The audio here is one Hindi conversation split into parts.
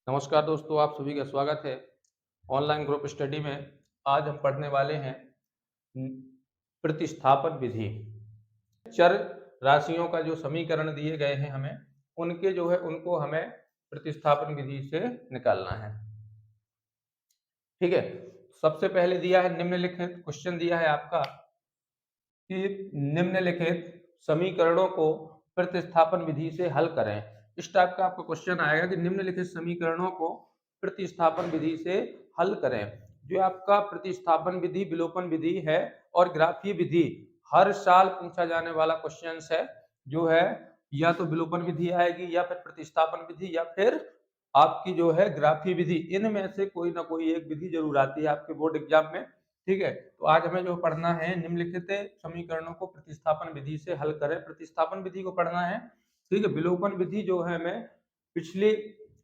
नमस्कार दोस्तों, आप सभी का स्वागत है ऑनलाइन ग्रुप स्टडी में। आज हम पढ़ने वाले हैं न, प्रतिस्थापन विधि। चर राशियों का जो समीकरण दिए गए हैं हमें, उनके जो है उनको हमें प्रतिस्थापन विधि से निकालना है। ठीक है, सबसे पहले दिया है निम्नलिखित क्वेश्चन दिया है आपका कि निम्नलिखित समीकरणों को प्रतिस्थापन विधि से हल करें। इस टाइप का आपको क्वेश्चन आएगा कि निम्नलिखित समीकरणों को प्रतिस्थापन विधि से हल करें। जो आपका प्रतिस्थापन विधि विलोपन विधि है और ग्राफीय विधि हर साल पूछा जाने वाला क्वेश्चन है। जो है या तो विलोपन विधि आएगी या फिर प्रतिस्थापन विधि या फिर आपकी जो है ग्राफीय विधि। इनमें से कोई ना कोई एक विधि जरूर आती है आपके बोर्ड एग्जाम में। ठीक है, तो आज हमें जो पढ़ना है निम्नलिखित समीकरणों को प्रतिस्थापन विधि से हल करें। प्रतिस्थापन विधि को पढ़ना है। ठीक है, विलोपन विधि जो है मैं पिछली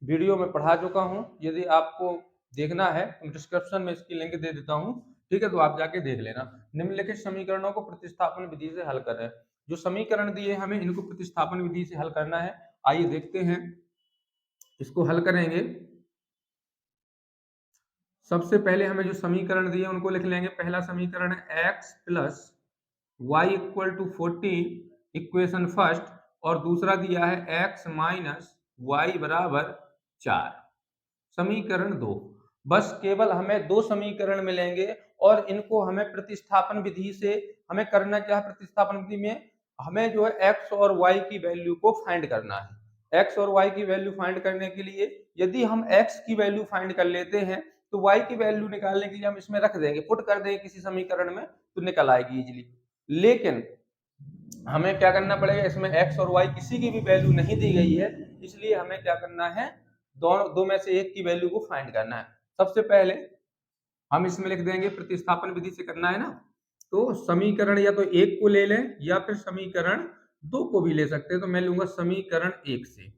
वीडियो में पढ़ा चुका हूं। यदि आपको देखना है तो डिस्क्रिप्शन में इसकी लिंक दे देता हूं। ठीक है, तो आप जाके देख लेना। निम्नलिखित समीकरणों को प्रतिस्थापन विधि से हल करें। जो समीकरण दिए हमें इनको प्रतिस्थापन विधि से हल करना है। आइए देखते हैं, इसको हल करेंगे। सबसे पहले हमें जो समीकरण दिए उनको लिख लेंगे। पहला समीकरण है x plus y equal to 14, equation first. और दूसरा दिया है x माइनस वाई बराबर 4, समीकरण 2। बस केवल हमें दो समीकरण मिलेंगे और इनको हमें प्रतिस्थापन विधि से हमें करना क्या है। प्रतिस्थापन विधि में हमें जो है x और y की वैल्यू को फाइंड करना है। x और y की वैल्यू फाइंड करने के लिए यदि हम x की वैल्यू फाइंड कर लेते हैं तो y की वैल्यू निकालने के लिए हम इसमें रख देंगे, पुट कर देंगे किसी समीकरण में, तो निकल आएगी इजीली। लेकिन हमें क्या करना पड़ेगा, इसमें x और y किसी की भी वैल्यू नहीं दी गई है, इसलिए हमें क्या करना है, दो में से एक की वैल्यू को फाइंड करना है। सबसे पहले हम इसमें लिख देंगे, प्रतिस्थापन विधि से करना है ना, तो समीकरण या तो एक को ले लें या फिर समीकरण दो को भी ले सकते हैं। तो मैं लूंगा समीकरण एक से।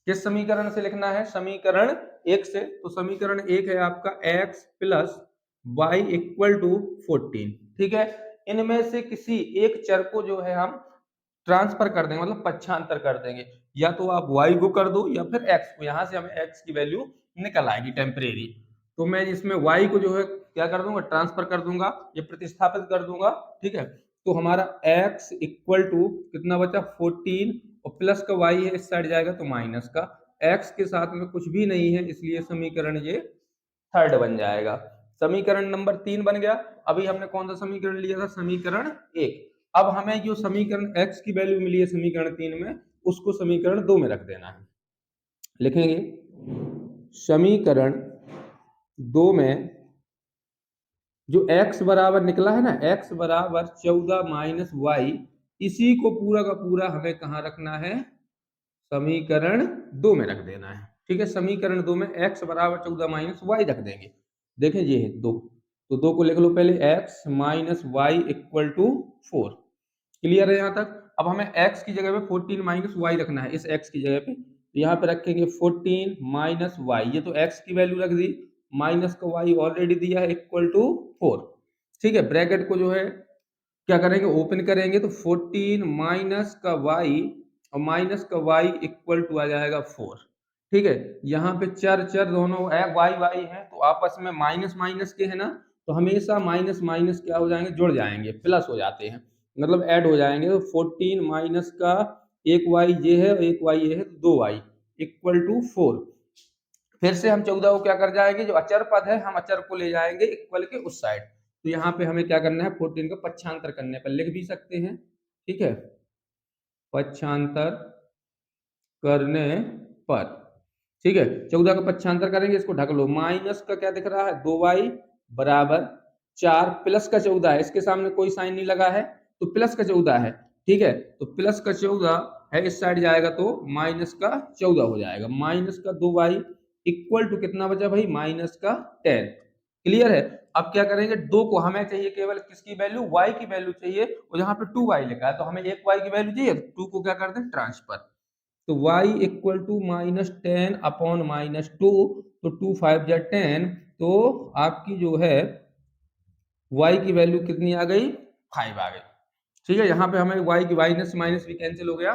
किस समीकरण से लिखना है? समीकरण एक से। तो समीकरण एक है आपका x plus y equal to 14। ठीक है, इनमें से किसी एक चर को जो है हम ट्रांसफर कर देंगे, मतलब पक्षांतर कर देंगे। या तो आप y को कर दो या फिर x को, यहां से हमें x की वैल्यू निकल आएगी टेम्परेरी। तो मैं इसमें y को जो है क्या कर दूंगा, ट्रांसफर कर दूंगा, ये प्रतिस्थापित कर दूंगा। ठीक है, तो हमारा x इक्वल टू कितना बचा, 14, और प्लस का y है इस साइड जाएगा तो माइनस का। x के साथ में कुछ भी नहीं है, इसलिए समीकरण ये थर्ड बन जाएगा। समीकरण नंबर 3 बन गया। अभी हमने कौन सा समीकरण लिया था? समीकरण एक। अब हमें जो समीकरण x की वैल्यू मिली है समीकरण 3 में, उसको समीकरण 2 में रख देना है। लिखेंगे समीकरण 2 में जो x बराबर निकला है ना, x बराबर 14 माइनस वाई, इसी को पूरा का पूरा हमें कहाँ रखना है? समीकरण 2 में रख देना है। ठीक है, समीकरण 2 में x बराबर 14 माइनस वाई रख देंगे। देखें ये है 2, तो 2 को लिख लो पहले, x minus y equal to 4। Clear है यहाँ तक? अब हमें x की जगह पे 14 माइनस वाई रखना है, इस x की जगह पे। तो यहाँ पे रखेंगे 14 माइनस वाई, ये तो x की वैल्यू रख दी, माइनस का y ऑलरेडी दिया है, इक्वल टू 4। ठीक है, ब्रैकेट को जो है क्या करेंगे, ओपन करेंगे, तो 14 माइनस का y और माइनस का y इक्वल टू आ जाएगा 4। ठीक है, यहाँ पे चर चर दोनों वाई वाई है, तो आपस में माइनस माइनस के है ना, तो हमेशा माइनस माइनस क्या हो जाएंगे, जुड़ जाएंगे, प्लस हो जाते हैं, मतलब ऐड हो जाएंगे। तो 14 माइनस का एक वाई ये है और एक वाई ये है, तो 2y इक्वल टू 4। फिर से हम 14 को क्या कर जाएंगे, जो अचर पद है हम अचर को ले जाएंगे इक्वल के उस साइड। तो यहाँ पे हमें क्या करना है, 14 को पक्षांतर करने पर लिख भी सकते हैं। ठीक है, पक्षांतर करने पर, ठीक है, 14 का पक्षांतर करेंगे, इसको ढक लो। माइनस का क्या दिख रहा है, 2y बराबर 4, प्लस का 14 है, इसके सामने कोई साइन नहीं लगा है तो प्लस का 14 है। ठीक है, तो प्लस का 14 है, इस साइड जाएगा तो माइनस का 14 हो जाएगा। माइनस का 2y इक्वल टू कितना बचा भाई, माइनस का 10। क्लियर है? अब क्या करेंगे, 2 को हमें चाहिए केवल किसकी वैल्यू, y की वैल्यू चाहिए, और यहाँ पे 2y लिखा है तो हमें एक y की वैल्यू चाहिए, तो 2 को क्या कर दें, ट्रांसफर। तो y equal to minus 10 upon minus 2, तो 2 5 जा 10, तो आपकी जो है y की वैल्यू कितनी आ गई, 5 आ गई। ठीक है, यहाँ पे हमें y की माइनस माइनस भी कैंसिल हो गया,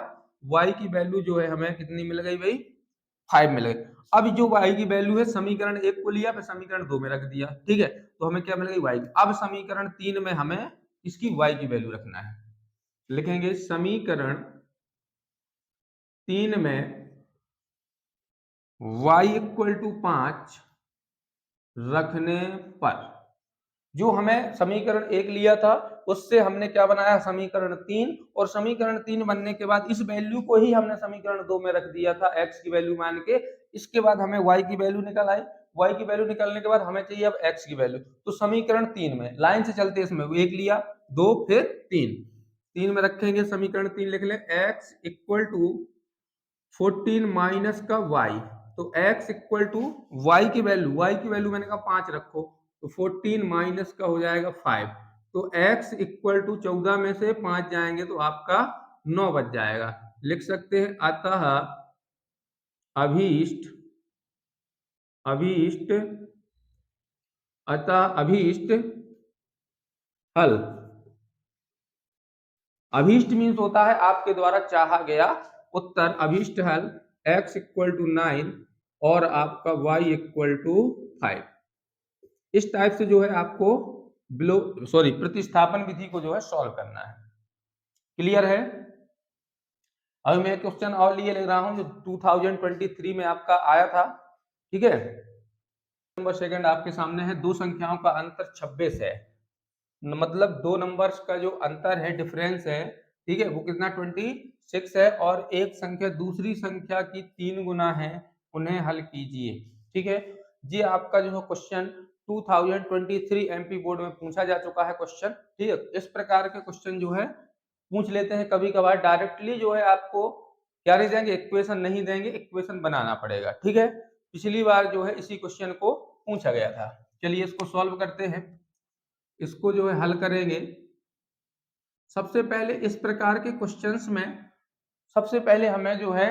y की वैल्यू जो है हमें कितनी मिल गई भाई, 5 मिल गए। अब जो y की वैल्यू है समीकरण 1 को लिया, फिर समीकरण 2 में रख दिया, ठीक है, तो हमें क्या मिल गई y की। अब समीकरण 3 में हमें इसकी y की वैल्यू रखना है। लिखेंगे समीकरण 3 में y इक्वल टू 5 रखने पर, जो हमें समीकरण 1 लिया था उससे हमने क्या बनाया समीकरण 3, और समीकरण 3 बनने के बाद इस वैल्यू को ही हमने समीकरण 2 में रख दिया था x की वैल्यू मान के। इसके बाद हमें y की वैल्यू निकल आई, y की वैल्यू निकलने के बाद हमें चाहिए अब x की वैल्यू। तो समीकरण 3 में लाइन से चलते इसमें 1 लिया, 2 फिर 3, 3 में रखेंगे समीकरण 3 लिख लें x इक्वल टू 14 माइनस का y, तो x इक्वल टू y की वैल्यू मैंने कहा 5 रखो, तो 14 माइनस का हो जाएगा 5, तो x इक्वल टू 14 में से 5 जाएंगे तो आपका 9 बच जाएगा। लिख सकते हैं अतः अभीष्ट अभीष्ट अतः अभीष्ट हल, अभीष्ट मीन्स होता है आपके द्वारा चाहा गया उत्तर, अभीष्ट हल x इक्वल टू 9 और आपका y इक्वल टू 5। इस टाइप से जो है आपको प्रतिस्थापन विधि को जो है सॉल्व करना है। क्लियर है? अभी मैं क्वेश्चन और लिए ले रहा हूं जो 2023 में आपका आया था, ठीक है। नंबर सेकंड आपके सामने है, दो संख्याओं का अंतर 26 है, मतलब दो नंबर्स का जो अंतर है डिफरेंस है, ठीक है, वो कितना 26 है, और एक संख्या दूसरी संख्या की 3 गुना है, उन्हें हल कीजिए, ठीक है। ये आपका जो है क्वेश्चन 2023 एमपी बोर्ड में पूछा जा चुका है क्वेश्चन, ठीक है। इस प्रकार के क्वेश्चन जो है पूछ लेते हैं कभी कभार, डायरेक्टली जो है आपको क्या नहीं देंगे, इक्वेशन नहीं देंगे, इक्वेशन बनाना पड़ेगा, ठीक है। पिछली बार जो है इसी क्वेश्चन को पूछा गया था। चलिए इसको सॉल्व करते हैं, इसको जो है हल करेंगे। सबसे पहले इस प्रकार के क्वेश्चंस में सबसे पहले हमें जो है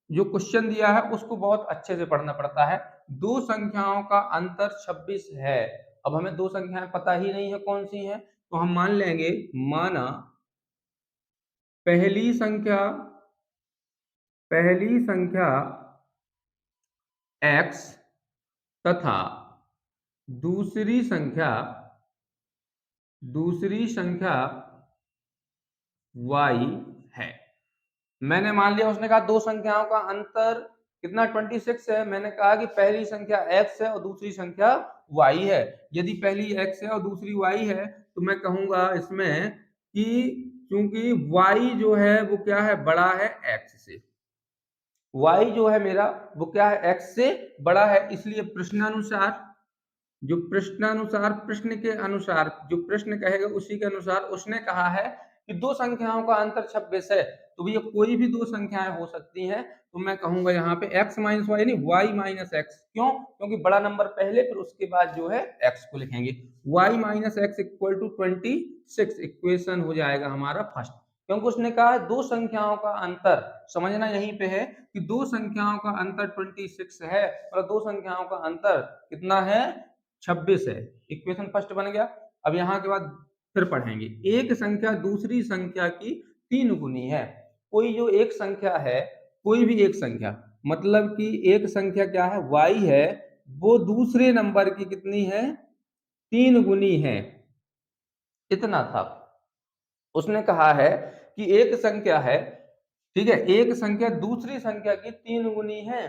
जो क्वेश्चन दिया है उसको बहुत अच्छे से पढ़ना पड़ता है। दो संख्याओं का अंतर 26 है, अब हमें दो संख्याएं पता ही नहीं है कौन सी हैं, तो हम मान लेंगे, माना पहली संख्या x तथा दूसरी संख्या y है। मैंने मान लिया, उसने कहा दो संख्याओं का अंतर कितना 26 है, मैंने कहा कि पहली संख्या x है और दूसरी संख्या y है। यदि पहली x है और दूसरी y है तो मैं कहूंगा इसमें कि क्योंकि y जो है वो क्या है, बड़ा है x से, y जो है मेरा वो क्या है, x से बड़ा है, इसलिए प्रश्नानुसार प्रश्न के अनुसार जो प्रश्न कहेगा उसी के अनुसार उसने कहा है कि दो संख्याओं का अंतर 26 है, तो भैया कोई भी दो संख्याएं हो सकती हैं, तो मैं कहूंगा यहाँ पे x माइनस वाई नहीं, y माइनस एक्स। क्यों? क्योंकि बड़ा नंबर पहले फिर उसके बाद जो है x को लिखेंगे, y minus x equal to 26, equation हो जाएगा हमारा फर्स्ट। क्योंकि उसने कहा है दो संख्याओं का अंतर, समझना यहीं पे है कि दो संख्याओं का अंतर 26 है और दो संख्याओं का अंतर कितना है, 26 है, इक्वेशन फर्स्ट बन गया। अब यहाँ के बाद फिर पढ़ेंगे, एक संख्या दूसरी संख्या की 3 गुनी है। कोई जो एक संख्या है, कोई भी एक संख्या, मतलब कि एक संख्या क्या है, y है, वो दूसरे नंबर की कितनी है, 3 गुनी है, इतना था। उसने कहा है कि एक संख्या है, ठीक है, एक संख्या दूसरी संख्या की 3 गुनी है,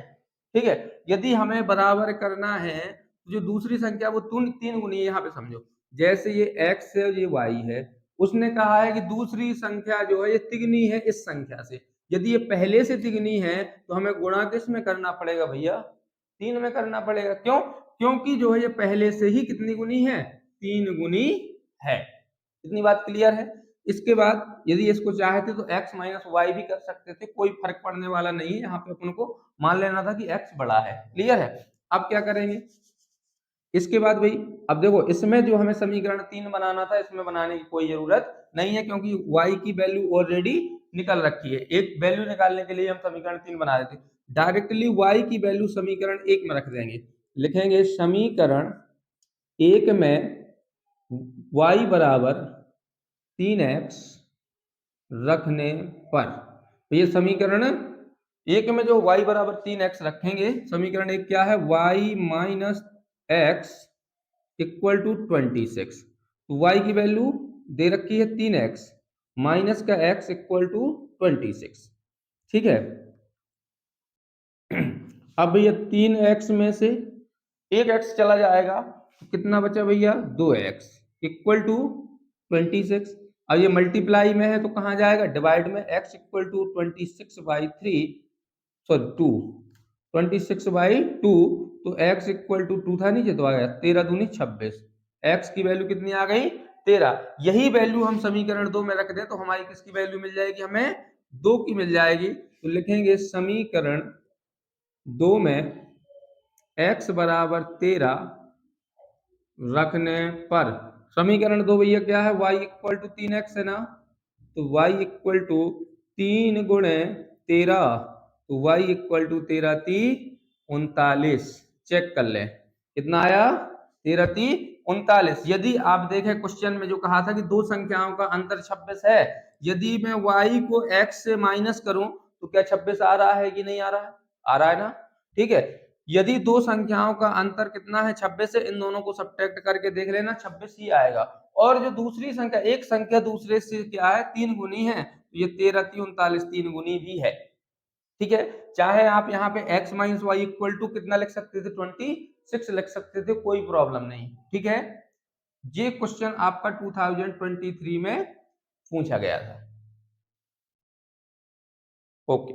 ठीक है। यदि हमें बराबर करना है तो जो दूसरी संख्या वो 3 गुनी है, यहाँ पे समझो जैसे ये x है ये y है, उसने कहा है कि दूसरी संख्या जो है ये तिगनी है इस संख्या से। यदि ये पहले से तिगनी है तो हमें गुणा किस में करना पड़ेगा भैया, 3 में करना पड़ेगा। क्यों? क्योंकि जो है ये पहले से ही कितनी गुनी है, 3 गुनी है। इतनी बात क्लियर है। इसके बाद यदि इसको चाहते तो x माइनस वाई भी कर सकते थे, कोई फर्क पड़ने वाला नहीं है, यहाँ पे अपन को मान लेना था कि x बड़ा है। क्लियर है? अब क्या करेंगे इसके बाद भाई, अब देखो इसमें जो हमें समीकरण 3 बनाना था, इसमें बनाने की कोई जरूरत नहीं है क्योंकि y की वैल्यू ऑलरेडी निकल रखी है। एक वैल्यू निकालने के लिए हम समीकरण 3 बना देते, डायरेक्टली y की वैल्यू समीकरण 1 में रख देंगे। लिखेंगे समीकरण 1 में y बराबर 3x रखने पर, तो ये समीकरण एक में जो y बराबर 3x रखेंगे, समीकरण एक क्या है, y minus x equal to 26। तो y की वैल्यू दे रखी है 3x माइनस का x इक्वल टू 26। ठीक है। अब भैया 3x में से एक x चला जाएगा तो कितना बचा भैया, 2x इक्वल टू 26। अब ये मल्टीप्लाई में है तो कहाँ जाएगा, डिवाइड में, x इक्वल टू 26/3, सॉरी 2, 26/2, तो x इक्वल टू 2 था नीचे तो आ गया 13 दूनी 26। x की वैल्यू कितनी आ गई, 13। यही वैल्यू हम समीकरण 2 में रख दें तो हमारी किसकी वैल्यू मिल जाएगी, हमें 2 की मिल जाएगी। तो लिखेंगे समीकरण 2 में x बराबर 13 रखने पर, समीकरण 2 भैया क्या है, y इक्वल टू 3x है ना, तो y इक्वल टू 3 गुणे 13, तो y इक्वल टू 13 3 39। चेक कर ले कितना आया, 13 3 39। यदि आप देखें क्वेश्चन में जो कहा था कि दो संख्याओं का अंतर 26 है, यदि मैं y को x से माइनस करूं तो क्या 26 आ रहा है कि नहीं आ रहा है, आ रहा है ना। ठीक है। यदि दो संख्याओं का अंतर कितना है, 26 से, इन दोनों को सब्ट्रैक्ट करके देख लेना, 26 ही आएगा। और जो दूसरी संख्या, एक संख्या दूसरे से क्या है, 3 गुनी है, तो ये 13 3 39 3 गुनी भी है। ठीक है। चाहे आप यहाँ पे x minus y equal to कितना लिख सकते थे, 26 लिख सकते थे, कोई प्रॉब्लम नहीं। ठीक है। ये क्वेश्चन आपका 2023 में पूछा गया था। ओके।